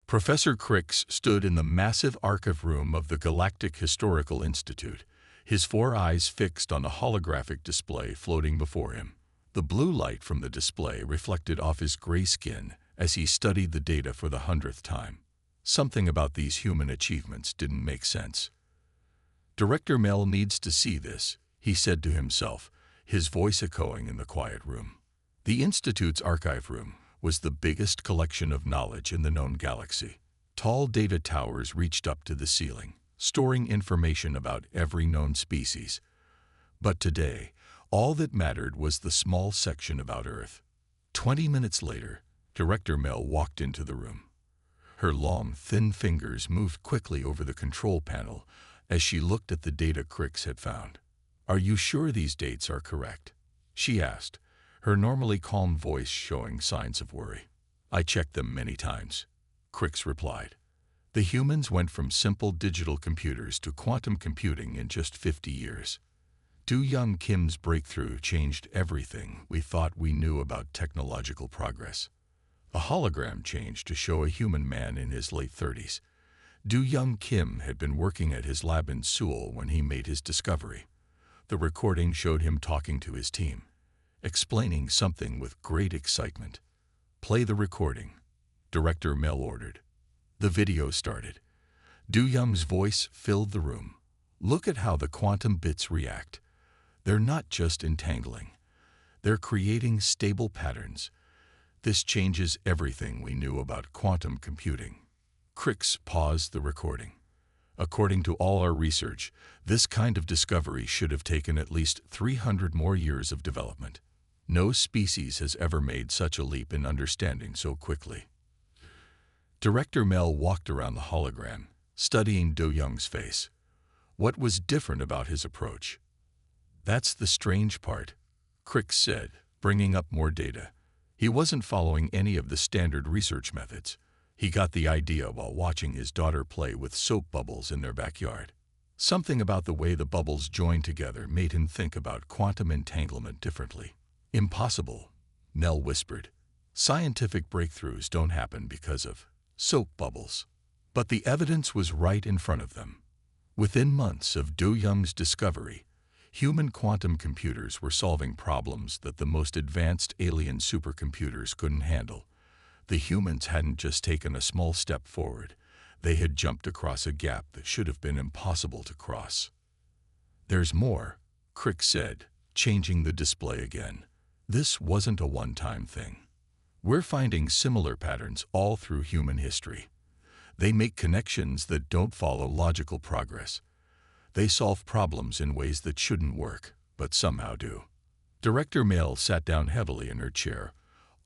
Professor Crix stood in the massive archive room of the Galactic Historical Institute, his four eyes fixed on a holographic display floating before him. The blue light from the display reflected off his gray skin as he studied the data for the 100th time. Something about these human achievements didn't make sense. Director Mel needs to see this, he said to himself, his voice echoing in the quiet room. The Institute's archive room was the biggest collection of knowledge in the known galaxy. Tall data towers reached up to the ceiling, storing information about every known species. But today, all that mattered was the small section about Earth. 20 minutes later, Director Mel walked into the room. Her long, thin fingers moved quickly over the control panel as she looked at the data Crix had found. "Are you sure these dates are correct?" she asked, her normally calm voice showing signs of worry. "I checked them many times," Crix replied. "The humans went from simple digital computers to quantum computing in just 50 years. Do Young Kim's breakthrough changed everything we thought we knew about technological progress." A hologram changed to show a human man in his late 30s. Do Young Kim had been working at his lab in Seoul when he made his discovery. The recording showed him talking to his team, explaining something with great excitement. "Play the recording," Director Mel ordered. The video started. Do Young's voice filled the room. "Look at how the quantum bits react. They're not just entangling. They're creating stable patterns. This changes everything we knew about quantum computing." Crix paused the recording. "According to all our research, this kind of discovery should have taken at least 300 more years of development. No species has ever made such a leap in understanding so quickly." Director Mel walked around the hologram, studying Do Young's face. What was different about his approach? "That's the strange part," Crix said, bringing up more data. He wasn't following any of the standard research methods. He got the idea while watching his daughter play with soap bubbles in their backyard. Something about the way the bubbles joined together made him think about quantum entanglement differently. "Impossible," Mel whispered. "Scientific breakthroughs don't happen because of soap bubbles." But the evidence was right in front of them. Within months of Do Young's discovery, human quantum computers were solving problems that the most advanced alien supercomputers couldn't handle. The humans hadn't just taken a small step forward, they had jumped across a gap that should have been impossible to cross. "There's more," Crix said, changing the display again. "This wasn't a one-time thing. We're finding similar patterns all through human history. They make connections that don't follow logical progress. They solve problems in ways that shouldn't work, but somehow do." Director Mel sat down heavily in her chair,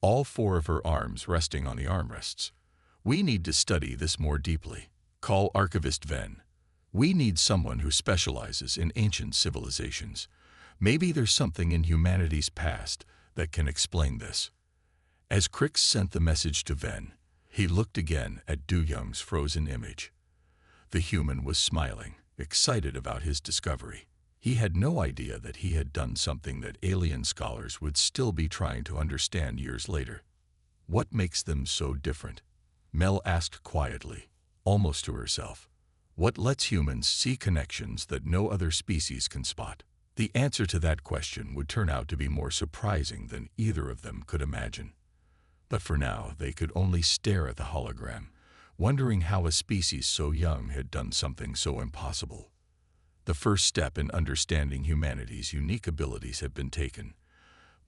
all four of her arms resting on the armrests. "We need to study this more deeply. Call Archivist Ven. We need someone who specializes in ancient civilizations. Maybe there's something in humanity's past that can explain this." As Crix sent the message to Ven, he looked again at Do Young's frozen image. The human was smiling, excited about his discovery. He had no idea that he had done something that alien scholars would still be trying to understand years later. "What makes them so different?" Mel asked quietly, almost to herself. "What lets humans see connections that no other species can spot?" The answer to that question would turn out to be more surprising than either of them could imagine. But for now, they could only stare at the hologram, wondering how a species so young had done something so impossible. The first step in understanding humanity's unique abilities had been taken,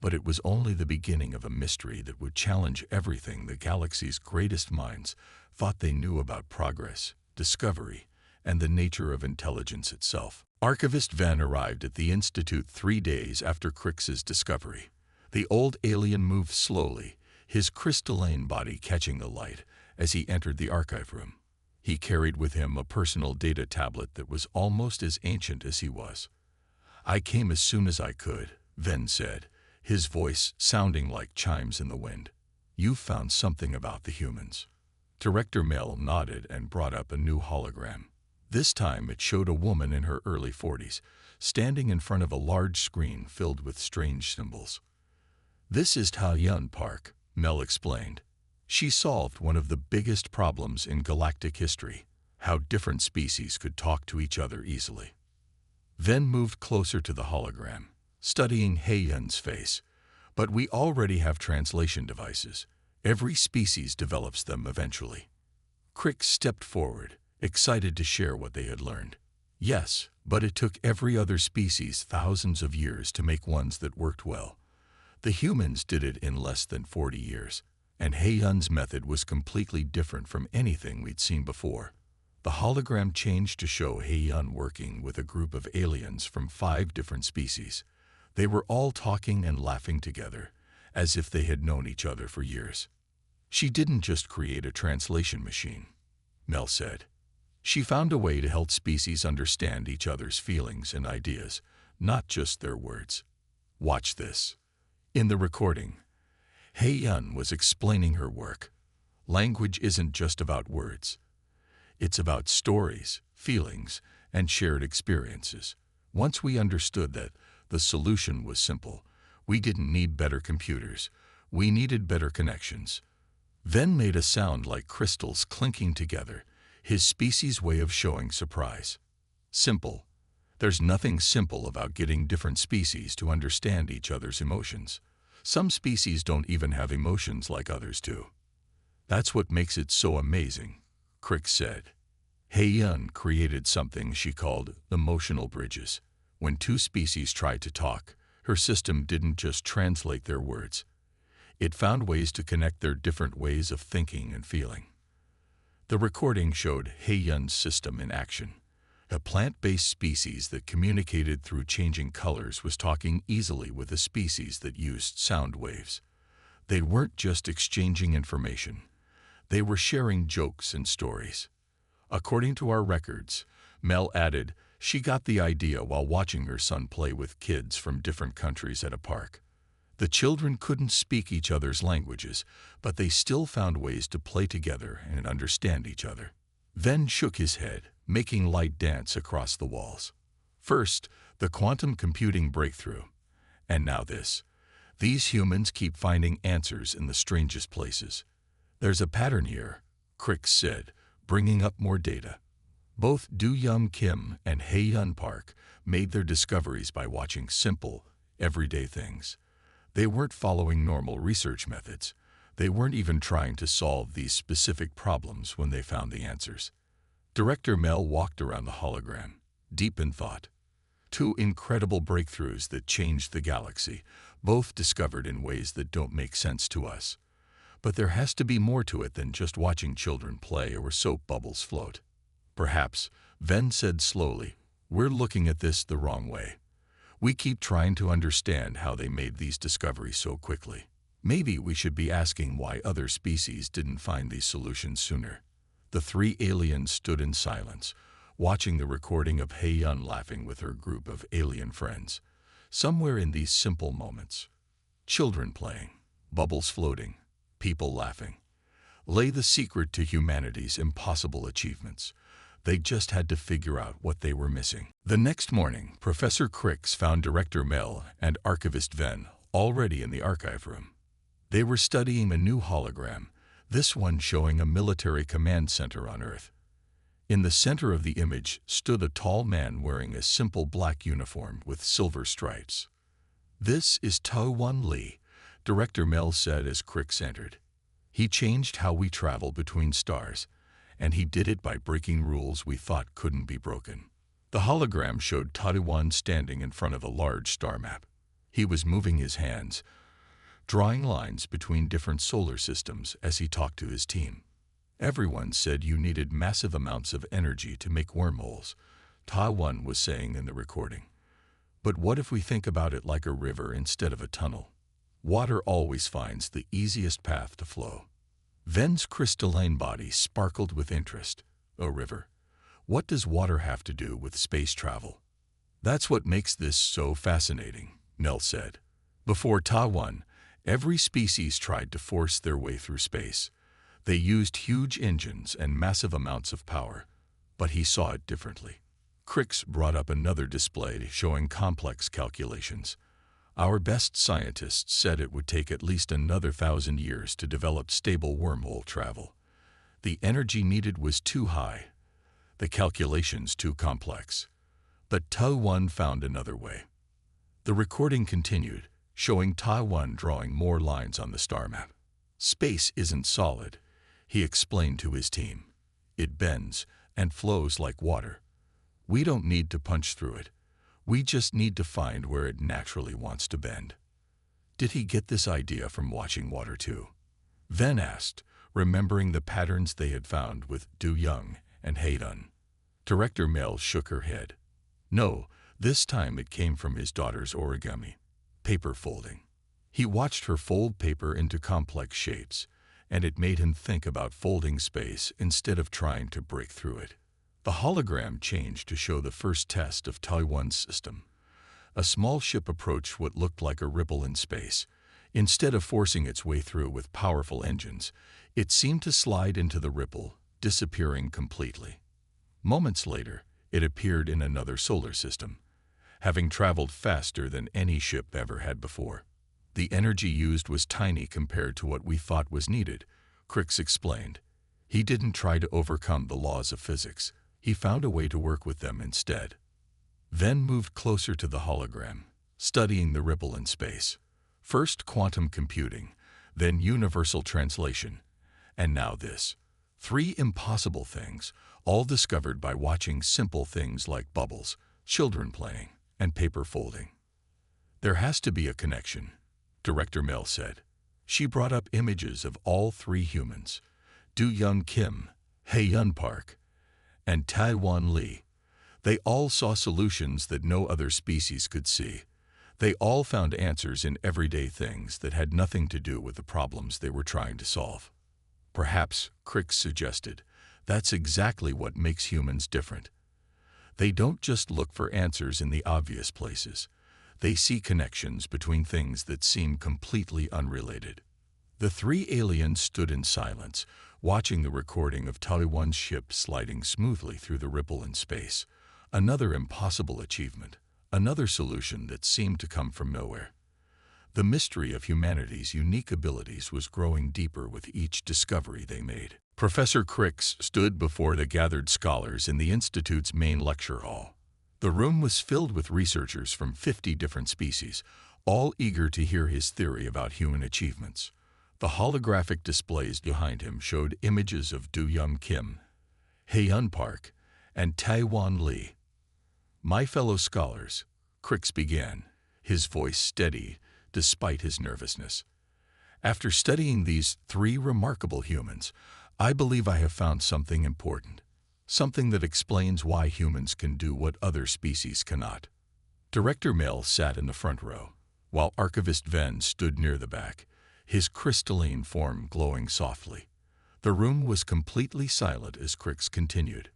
but it was only the beginning of a mystery that would challenge everything the galaxy's greatest minds thought they knew about progress, discovery, and the nature of intelligence itself. Archivist Ven arrived at the Institute 3 days after Crix's discovery. The old alien moved slowly, his crystalline body catching the light as he entered the archive room. He carried with him a personal data tablet that was almost as ancient as he was. "I came as soon as I could," Ven said, his voice sounding like chimes in the wind. "You found something about the humans." Director Mel nodded and brought up a new hologram. This time it showed a woman in her early 40s, standing in front of a large screen filled with strange symbols. "This is Ta Yun Park," Mel explained. She solved one of the biggest problems in galactic history, how different species could talk to each other easily. Ven moved closer to the hologram, studying Hei-Yun's face. But we already have translation devices. Every species develops them eventually. Crick stepped forward, excited to share what they had learned. Yes, but it took every other species thousands of years to make ones that worked well. The humans did it in less than 40 years, and Hei-Yun's method was completely different from anything we'd seen before. The hologram changed to show Hei-Yun working with a group of aliens from 5 different species. They were all talking and laughing together, as if they had known each other for years. She didn't just create a translation machine, Mel said. She found a way to help species understand each other's feelings and ideas, not just their words. Watch this. In the recording, Hei-Yun was explaining her work. Language isn't just about words. It's about stories, feelings, and shared experiences. Once we understood that, the solution was simple. We didn't need better computers. We needed better connections. Ven made a sound like crystals clinking together, his species' way of showing surprise. Simple. There's nothing simple about getting different species to understand each other's emotions. Some species don't even have emotions like others do. That's what makes it so amazing, Crick said. Hei-Yun created something she called emotional bridges. When 2 species tried to talk, her system didn't just translate their words. It found ways to connect their different ways of thinking and feeling. The recording showed Hei-Yun's system in action. A plant-based species that communicated through changing colors was talking easily with a species that used sound waves. They weren't just exchanging information. They were sharing jokes and stories. According to our records, Mel added, she got the idea while watching her son play with kids from different countries at a park. The children couldn't speak each other's languages, but they still found ways to play together and understand each other. Ven shook his head, making light dance across the walls. First, the quantum computing breakthrough. And now this. These humans keep finding answers in the strangest places. There's a pattern here, Crick said, bringing up more data. Both Do-Yum Kim and Hei-Yun Park made their discoveries by watching simple, everyday things. They weren't following normal research methods. They weren't even trying to solve these specific problems when they found the answers. Director Mel walked around the hologram, deep in thought. 2 incredible breakthroughs that changed the galaxy, both discovered in ways that don't make sense to us. But there has to be more to it than just watching children play or soap bubbles float. Perhaps, Ven said slowly, we're looking at this the wrong way. We keep trying to understand how they made these discoveries so quickly. Maybe we should be asking why other species didn't find these solutions sooner. The 3 aliens stood in silence, watching the recording of Hei-Yun laughing with her group of alien friends. Somewhere in these simple moments, children playing, bubbles floating, people laughing, lay the secret to humanity's impossible achievements. They just had to figure out what they were missing. The next morning, Professor Cricks found Director Mel and Archivist Ven already in the archive room. They were studying a new hologram, this one showing a military command center on Earth. In the center of the image stood a tall man wearing a simple black uniform with silver stripes. This is Ta-Wan Lee, Director Mel said as Cricks entered. He changed how we travel between stars, and he did it by breaking rules we thought couldn't be broken. The hologram showed Ta-Wan standing in front of a large star map. He was moving his hands, drawing lines between different solar systems as he talked to his team. Everyone said you needed massive amounts of energy to make wormholes, Ta-Wan was saying in the recording. But what if we think about it like a river instead of a tunnel? Water always finds the easiest path to flow. Ven's crystalline body sparkled with interest. A river? What does water have to do with space travel? That's what makes this so fascinating, Nell said. Before Ta-Wan, every species tried to force their way through space. They used huge engines and massive amounts of power, but he saw it differently. Cricks brought up another display showing complex calculations. Our best scientists said it would take at least another 1,000 years to develop stable wormhole travel. The energy needed was too high, the calculations too complex. But Taiwan found another way. The recording continued, showing Taiwan drawing more lines on the star map. Space isn't solid, he explained to his team. It bends and flows like water. We don't need to punch through it. We just need to find where it naturally wants to bend. Did he get this idea from watching water too? Ven asked, remembering the patterns they had found with Du Young and Haydun. Director Mel shook her head. No, this time it came from his daughter's origami, paper folding. He watched her fold paper into complex shapes, and it made him think about folding space instead of trying to break through it. The hologram changed to show the first test of Taiwan's system. A small ship approached what looked like a ripple in space. Instead of forcing its way through with powerful engines, it seemed to slide into the ripple, disappearing completely. Moments later, it appeared in another solar system, having traveled faster than any ship ever had before. The energy used was tiny compared to what we thought was needed, Crix explained. He didn't try to overcome the laws of physics. He found a way to work with them instead. Ven moved closer to the hologram, studying the ripple in space. First quantum computing, then universal translation, and now this. 3 impossible things, all discovered by watching simple things like bubbles, children playing, and paper folding. There has to be a connection, Director Mel said. She brought up images of all 3 humans, Du Young Kim, Hae-Yun Park, and Taiwan Lee. They all saw solutions that no other species could see. They all found answers in everyday things that had nothing to do with the problems they were trying to solve. Perhaps, Crix suggested, that's exactly what makes humans different. They don't just look for answers in the obvious places. They see connections between things that seem completely unrelated. The 3 aliens stood in silence, watching the recording of Taiwan's ship sliding smoothly through the ripple in space. Another impossible achievement, another solution that seemed to come from nowhere. The mystery of humanity's unique abilities was growing deeper with each discovery they made. Professor Crix stood before the gathered scholars in the Institute's main lecture hall. The room was filled with researchers from 50 different species, all eager to hear his theory about human achievements. The holographic displays behind him showed images of Du Young Kim, Hae-Yun Park, and Taiwan Lee. My fellow scholars, Crix began, his voice steady despite his nervousness. After studying these 3 remarkable humans, I believe I have found something important, something that explains why humans can do what other species cannot. Director Mel sat in the front row, while Archivist Ven stood near the back, his crystalline form glowing softly. The room was completely silent as Crix continued.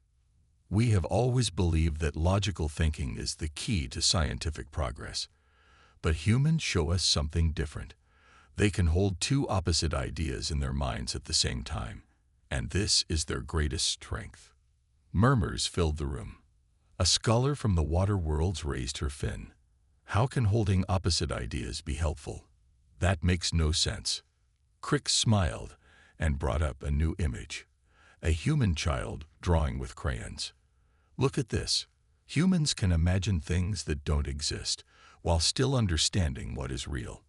We have always believed that logical thinking is the key to scientific progress. But humans show us something different. They can hold 2 opposite ideas in their minds at the same time, and this is their greatest strength. Murmurs filled the room. A scholar from the water worlds raised her fin. How can holding opposite ideas be helpful? That makes no sense. Crix smiled and brought up a new image. A human child drawing with crayons. Look at this. Humans can imagine things that don't exist, while still understanding what is real.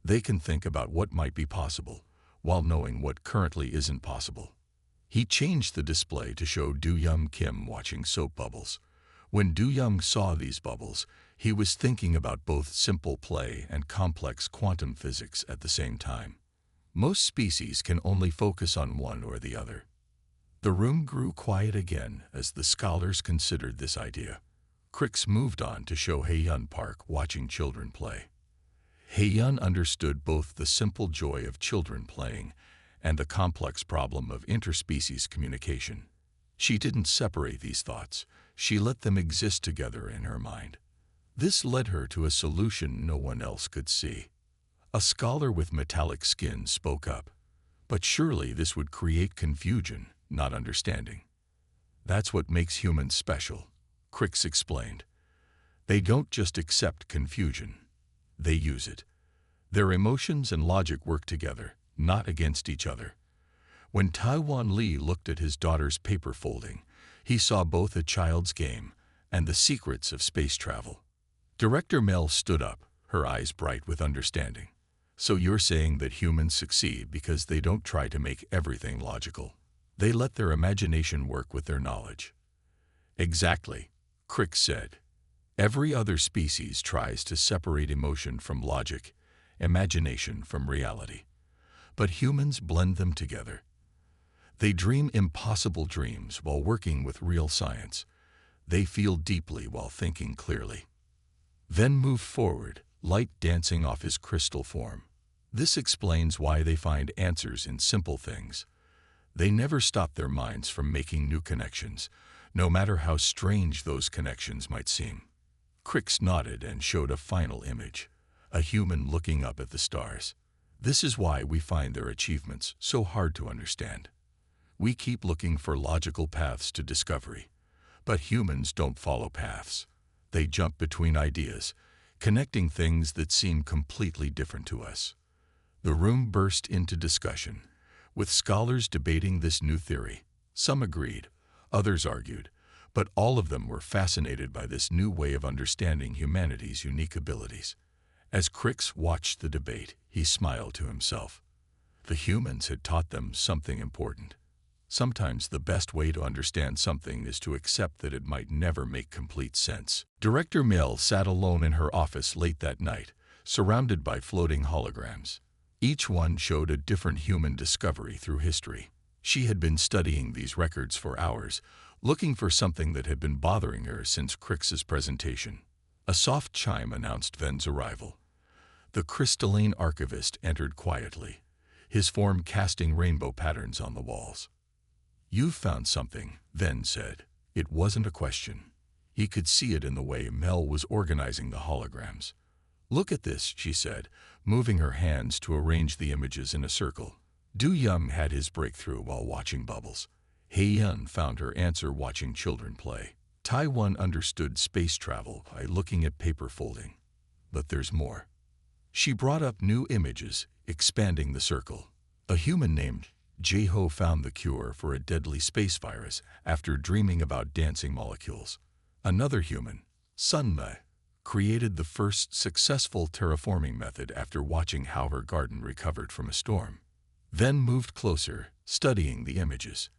They can think about what might be possible, while knowing what currently isn't possible. He changed the display to show Du Young Kim watching soap bubbles. When Du Young saw these bubbles, he was thinking about both simple play and complex quantum physics at the same time. Most species can only focus on one or the other. The room grew quiet again as the scholars considered this idea. Crix moved on to show Hae-Yun Park watching children play. Hae-Yun understood both the simple joy of children playing and the complex problem of interspecies communication. She didn't separate these thoughts. She let them exist together in her mind. This led her to a solution no one else could see. A scholar with metallic skin spoke up. But surely this would create confusion, not understanding. That's what makes humans special, Crix explained. They don't just accept confusion. they use it. Their emotions and logic work together, not against each other. When Taiwan Li looked at his daughter's paper folding, he saw both a child's game and the secrets of space travel. Director Mel stood up, her eyes bright with understanding. So you're saying that humans succeed because they don't try to make everything logical. They let their imagination work with their knowledge. Exactly, Crick said. Every other species tries to separate emotion from logic, imagination from reality. But humans blend them together. They dream impossible dreams while working with real science. They feel deeply while thinking clearly. Then move forward, light dancing off his crystal form. This explains why they find answers in simple things. They never stop their minds from making new connections, no matter how strange those connections might seem. Crix nodded and showed a final image, a human looking up at the stars. This is why we find their achievements so hard to understand. We keep looking for logical paths to discovery, but humans don't follow paths. They jump between ideas, connecting things that seem completely different to us. The room burst into discussion, with scholars debating this new theory. Some agreed, others argued, but all of them were fascinated by this new way of understanding humanity's unique abilities. As Crix watched the debate, he smiled to himself. The humans had taught them something important. Sometimes the best way to understand something is to accept that it might never make complete sense. Director Mill sat alone in her office late that night, surrounded by floating holograms. Each one showed a different human discovery through history. She had been studying these records for hours, looking for something that had been bothering her since Crix's presentation. A soft chime announced Ven's arrival. The crystalline archivist entered quietly, his form casting rainbow patterns on the walls. "You've found something," Ven said. It wasn't a question. He could see it in the way Mel was organizing the holograms. "Look at this," she said, moving her hands to arrange the images in a circle. Du Young had his breakthrough while watching bubbles. Hei Yun found her answer watching children play. Taiwan understood space travel by looking at paper folding. But there's more. She brought up new images, expanding the circle. A human named Jeho found the cure for a deadly space virus after dreaming about dancing molecules. Another human, Sunma, created the first successful terraforming method after watching how her garden recovered from a storm. Then moved closer, studying the images.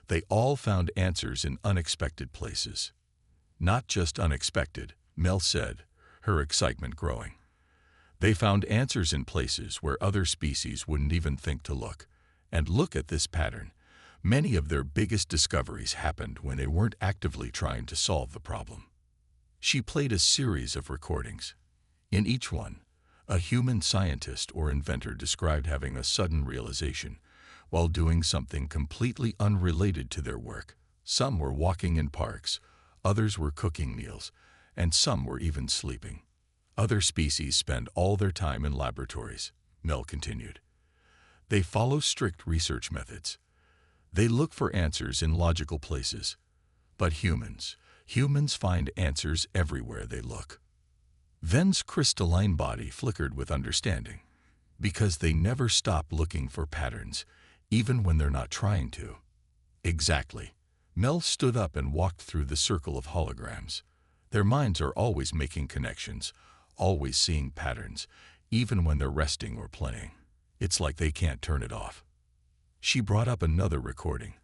They all found answers in unexpected places. Not just unexpected, Mel said, her excitement growing. They found answers in places where other species wouldn't even think to look. And look at this pattern. Many of their biggest discoveries happened when they weren't actively trying to solve the problem. She played a series of recordings. In each one, a human scientist or inventor described having a sudden realization while doing something completely unrelated to their work. Some were walking in parks, others were cooking meals, and some were even sleeping. Other species spend all their time in laboratories, Mel continued. They follow strict research methods. They look for answers in logical places. But humans find answers everywhere they look. Ven's crystalline body flickered with understanding, because they never stop looking for patterns, even when they're not trying to. Exactly. Mel stood up and walked through the circle of holograms. Their minds are always making connections, always seeing patterns, even when they're resting or playing. It's like they can't turn it off. She brought up another recording,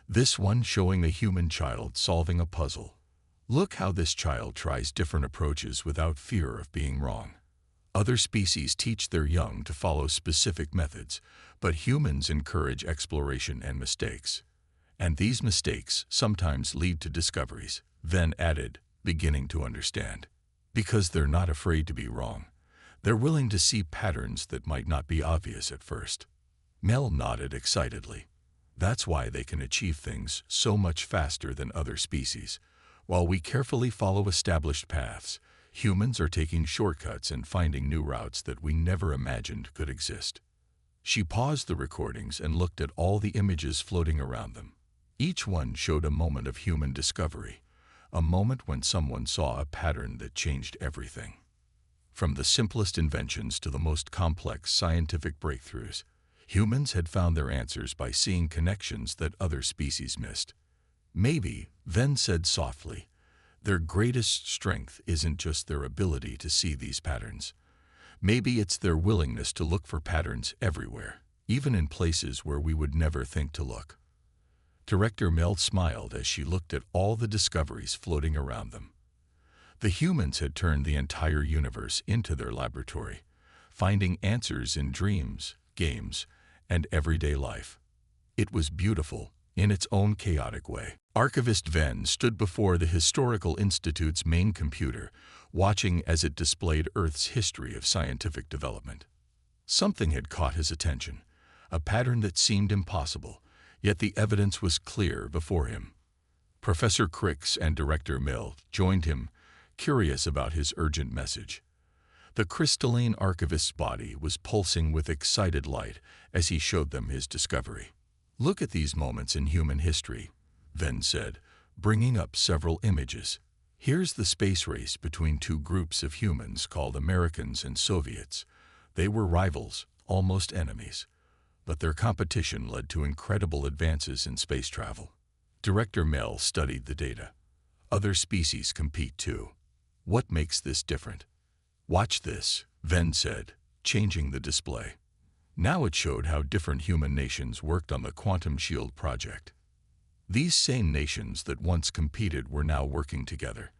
this one showing a human child solving a puzzle. Look how this child tries different approaches without fear of being wrong. Other species teach their young to follow specific methods, but humans encourage exploration and mistakes. And these mistakes sometimes lead to discoveries, Ven added, beginning to understand. Because they're not afraid to be wrong. They're willing to see patterns that might not be obvious at first. Mel nodded excitedly. That's why they can achieve things so much faster than other species. While we carefully follow established paths, humans are taking shortcuts and finding new routes that we never imagined could exist. She paused the recordings and looked at all the images floating around them. Each one showed a moment of human discovery, a moment when someone saw a pattern that changed everything. From the simplest inventions to the most complex scientific breakthroughs, humans had found their answers by seeing connections that other species missed. Maybe, Venn said softly, their greatest strength isn't just their ability to see these patterns. Maybe it's their willingness to look for patterns everywhere, even in places where we would never think to look. Director Mel smiled as she looked at all the discoveries floating around them. The humans had turned the entire universe into their laboratory, finding answers in dreams, games, and everyday life. It was beautiful, in its own chaotic way. Archivist Venn stood before the Historical Institute's main computer, watching as it displayed Earth's history of scientific development. Something had caught his attention, a pattern that seemed impossible, yet the evidence was clear before him. Professor Crix and Director Mill joined him, curious about his urgent message. The crystalline archivist's body was pulsing with excited light as he showed them his discovery. "Look at these moments in human history," Venn said, bringing up several images. "Here's the space race between two groups of humans called Americans and Soviets. They were rivals, almost enemies. But their competition led to incredible advances in space travel." Director Mel studied the data. "Other species compete too. What makes this different?" "Watch this," Venn said, changing the display. Now it showed how different human nations worked on the Quantum Shield project. These same nations that once competed were now working together.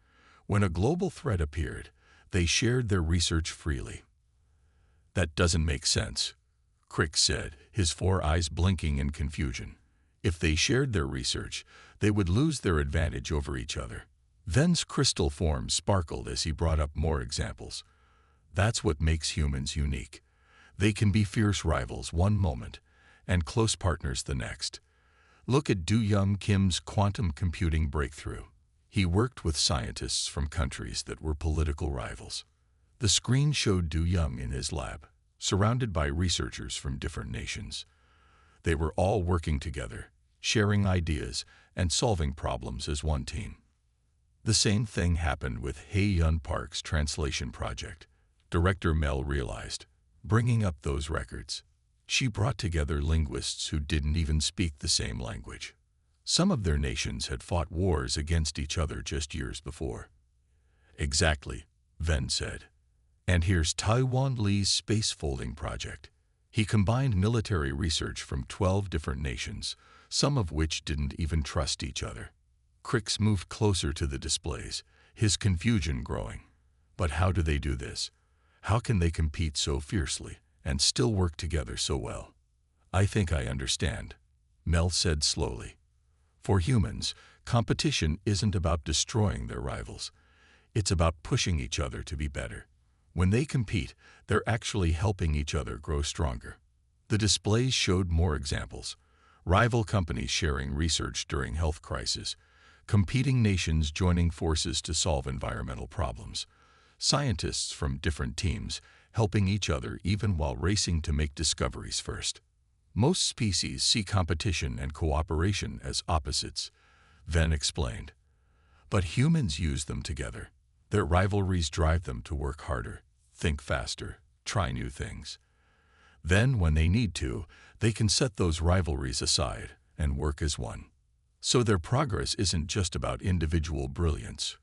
When a global threat appeared, they shared their research freely. "That doesn't make sense," Crick said, his four eyes blinking in confusion. "If they shared their research, they would lose their advantage over each other." Venn's crystal form sparkled as he brought up more examples. "That's what makes humans unique. They can be fierce rivals one moment and close partners the next. Look at Do-Young Kim's quantum computing breakthrough. He worked with scientists from countries that were political rivals." The screen showed Do-Young in his lab, surrounded by researchers from different nations. They were all working together, sharing ideas and solving problems as one team. The same thing happened with Hae-Yun Park's translation project, Director Mel realized, bringing up those records. She brought together linguists who didn't even speak the same language. Some of their nations had fought wars against each other just years before. "Exactly," Venn said. "And here's Taiwan Li's space folding project. He combined military research from 12 different nations, some of which didn't even trust each other." Crix moved closer to the displays, his confusion growing. "But how do they do this? How can they compete so fiercely and still work together so well?" "I think I understand," Mel said slowly. "For humans, competition isn't about destroying their rivals. It's about pushing each other to be better. When they compete, they're actually helping each other grow stronger." The displays showed more examples. Rival companies sharing research during health crises, competing nations joining forces to solve environmental problems, scientists from different teams helping each other even while racing to make discoveries first. "Most species see competition and cooperation as opposites," Venn explained. "But humans use them together. Their rivalries drive them to work harder, think faster, try new things. Then, when they need to, they can set those rivalries aside and work as one. So their progress isn't just about individual brilliance,"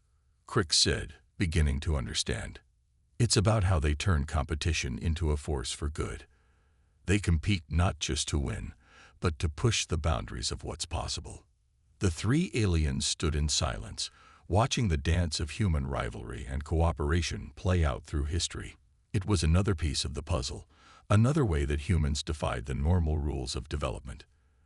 Crick said, beginning to understand. "It's about how they turn competition into a force for good. They compete not just to win, but to push the boundaries of what's possible." The three aliens stood in silence, watching the dance of human rivalry and cooperation play out through history. It was another piece of the puzzle, another way that humans defied the normal rules of development.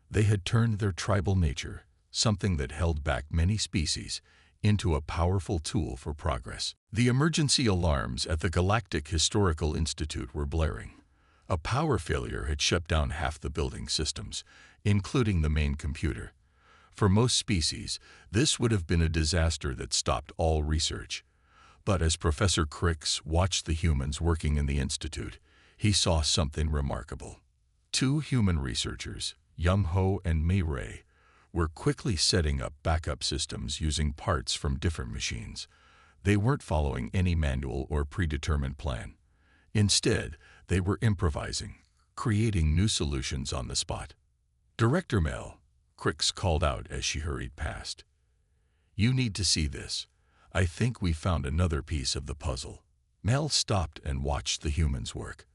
They had turned their tribal nature, something that held back many species, into a powerful tool for progress. The emergency alarms at the Galactic Historical Institute were blaring. A power failure had shut down half the building systems, including the main computer. For most species, this would have been a disaster that stopped all research. But as Professor Crix watched the humans working in the institute, he saw something remarkable. Two human researchers, Young Ho and Mei Ray, were quickly setting up backup systems using parts from different machines. They weren't following any manual or predetermined plan. Instead, they were improvising, creating new solutions on the spot. "Director Mel," Crix called out as she hurried past. "You need to see this. I think we found another piece of the puzzle." Mel stopped and watched the humans work.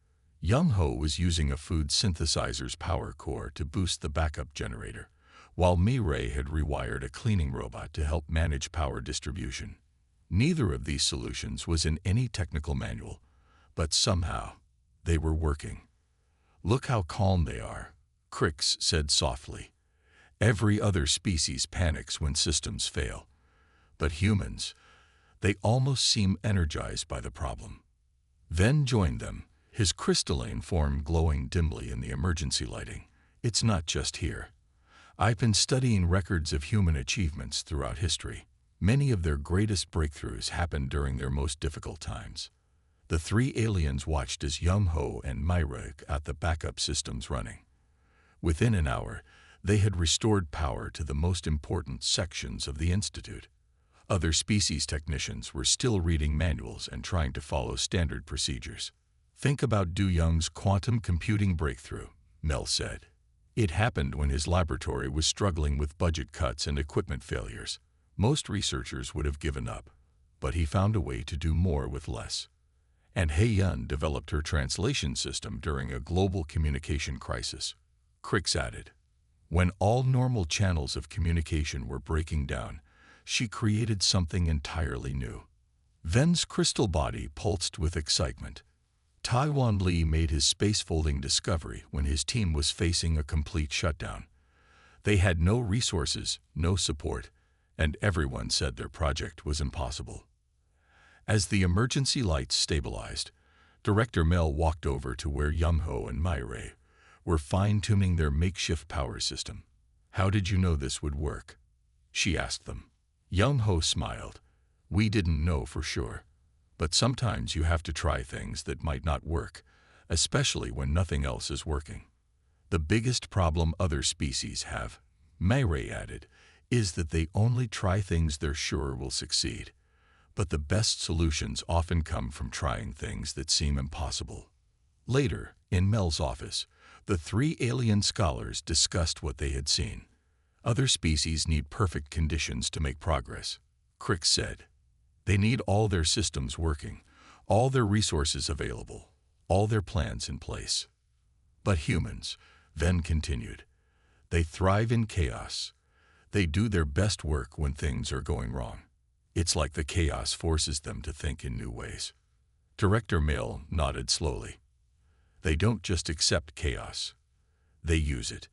Young Ho was using a food synthesizer's power core to boost the backup generator, while Mi-Ray had rewired a cleaning robot to help manage power distribution. Neither of these solutions was in any technical manual, but somehow they were working. "Look how calm they are," Crix said softly. "Every other species panics when systems fail. But humans, they almost seem energized by the problem." Ven joined them, his crystalline form glowing dimly in the emergency lighting. "It's not just here. I've been studying records of human achievements throughout history. Many of their greatest breakthroughs happened during their most difficult times." The three aliens watched as Young Ho and Mi-Ray got the backup systems running. Within an hour, they had restored power to the most important sections of the Institute. Other species technicians were still reading manuals and trying to follow standard procedures. "Think about Du Young's quantum computing breakthrough," Mel said. "It happened when his laboratory was struggling with budget cuts and equipment failures. Most researchers would have given up, but he found a way to do more with less. And He Yun developed her translation system during a global communication crisis," Crix added. "When all normal channels of communication were breaking down, she created something entirely new." Ven's crystal body pulsed with excitement. Taiwan Li made his space-folding discovery when his team was facing a complete shutdown. They had no resources, no support, and everyone said their project was impossible. As the emergency lights stabilized, Director Mel walked over to where Young Ho and Mi-Ray were fine-tuning their makeshift power system. "How did you know this would work?" she asked them. Young Ho smiled. "We didn't know for sure. But sometimes you have to try things that might not work, especially when nothing else is working. The biggest problem other species have," Mi-Ray added, "is that they only try things they're sure will succeed. But the best solutions often come from trying things that seem impossible." Later, in Mel's office, the three alien scholars discussed what they had seen. "Other species need perfect conditions to make progress," Crix said. "They need all their systems working, all their resources available, all their plans in place. But humans," Ven continued, "they thrive in chaos. They do their best work when things are going wrong. It's like the chaos forces them to think in new ways." Director Mel nodded slowly. "They don't just accept chaos. They use it.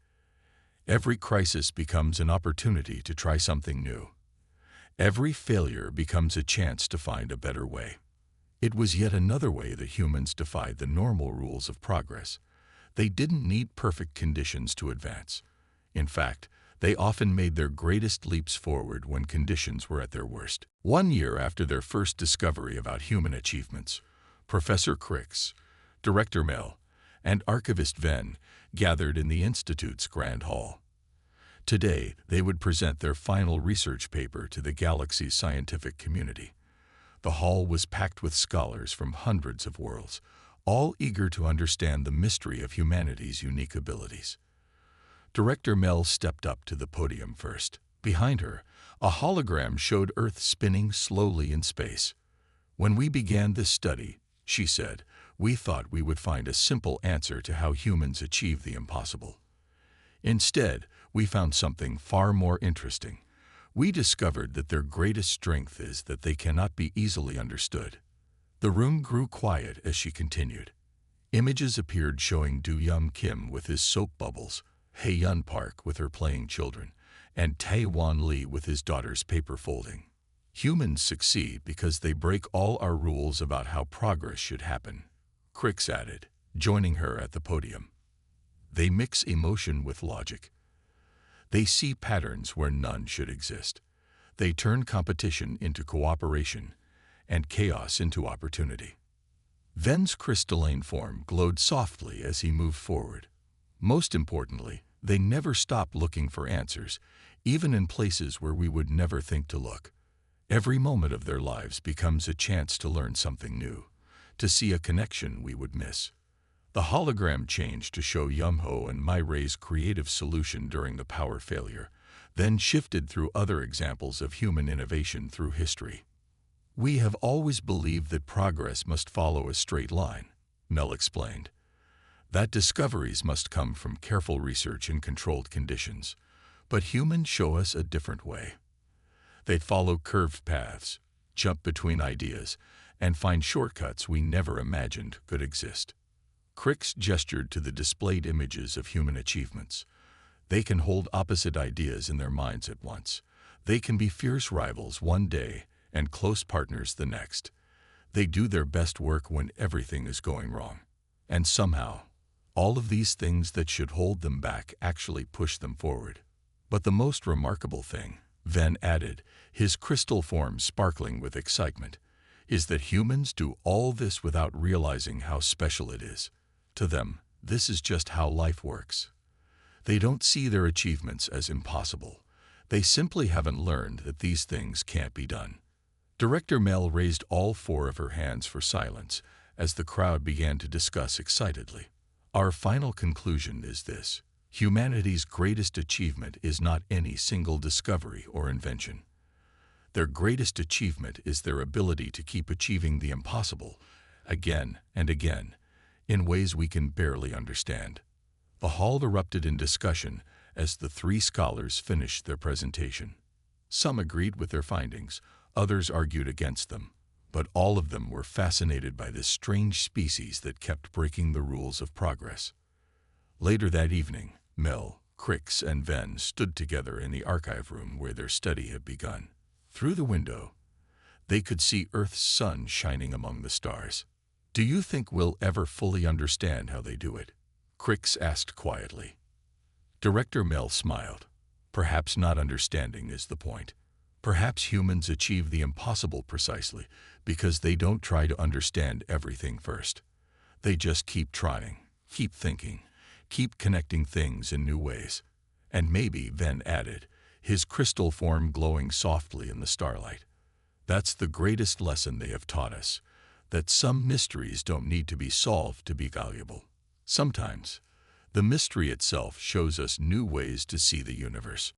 Every crisis becomes an opportunity to try something new. Every failure becomes a chance to find a better way." It was yet another way that humans defied the normal rules of progress. They didn't need perfect conditions to advance. In fact, they often made their greatest leaps forward when conditions were at their worst. 1 year after their first discovery about human achievements, Professor Crix, Director Mel, and Archivist Ven gathered in the Institute's Grand Hall. Today, they would present their final research paper to the galaxy's scientific community. The hall was packed with scholars from hundreds of worlds, all eager to understand the mystery of humanity's unique abilities. Director Mel stepped up to the podium first. Behind her, a hologram showed Earth spinning slowly in space. "When we began this study," she said, "we thought we would find a simple answer to how humans achieve the impossible. Instead, we found something far more interesting. We discovered that their greatest strength is that they cannot be easily understood." The room grew quiet as she continued. Images appeared showing Du Young Kim with his soap bubbles, He Yun Park with her playing children, and Taiwan Li with his daughter's paper folding. "Humans succeed because they break all our rules about how progress should happen," Crix added, joining her at the podium. "They mix emotion with logic. They see patterns where none should exist. They turn competition into cooperation and chaos into opportunity." Ven's crystalline form glowed softly as he moved forward. Most importantly, they never stopped looking for answers, even in places where we would never think to look. Every moment of their lives becomes a chance to learn something new, to see a connection we would miss. The hologram changed to show Yumho and Myray's creative solution during the power failure, then shifted through other examples of human innovation through history. We have always believed that progress must follow a straight line, Mel explained. That discoveries must come from careful research in controlled conditions. But humans show us a different way. They follow curved paths, jump between ideas, and find shortcuts we never imagined could exist. Crix gestured to the displayed images of human achievements. They can hold opposite ideas in their minds at once. They can be fierce rivals one day and close partners the next. They do their best work when everything is going wrong. And somehow, all of these things that should hold them back actually push them forward. But the most remarkable thing, Ven added, his crystal form sparkling with excitement, is that humans do all this without realizing how special it is. To them, this is just how life works. They don't see their achievements as impossible. They simply haven't learned that these things can't be done. Director Mel raised all four of her hands for silence as the crowd began to discuss excitedly. Our final conclusion is this. Humanity's greatest achievement is not any single discovery or invention. Their greatest achievement is their ability to keep achieving the impossible, again and again, in ways we can barely understand. The hall erupted in discussion as the three scholars finished their presentation. Some agreed with their findings, others argued against them, but all of them were fascinated by this strange species that kept breaking the rules of progress. Later that evening, Mel, Crix, and Ven stood together in the archive room where their study had begun. Through the window, they could see Earth's sun shining among the stars. "Do you think we'll ever fully understand how they do it?" Crix asked quietly. Director Mel smiled. "Perhaps not understanding is the point. Perhaps humans achieve the impossible precisely because they don't try to understand everything first. They just keep trying, keep thinking, keep connecting things in new ways." And maybe, Ven added, his crystal form glowing softly in the starlight. That's the greatest lesson they have taught us, that some mysteries don't need to be solved to be valuable. Sometimes, the mystery itself shows us new ways to see the universe.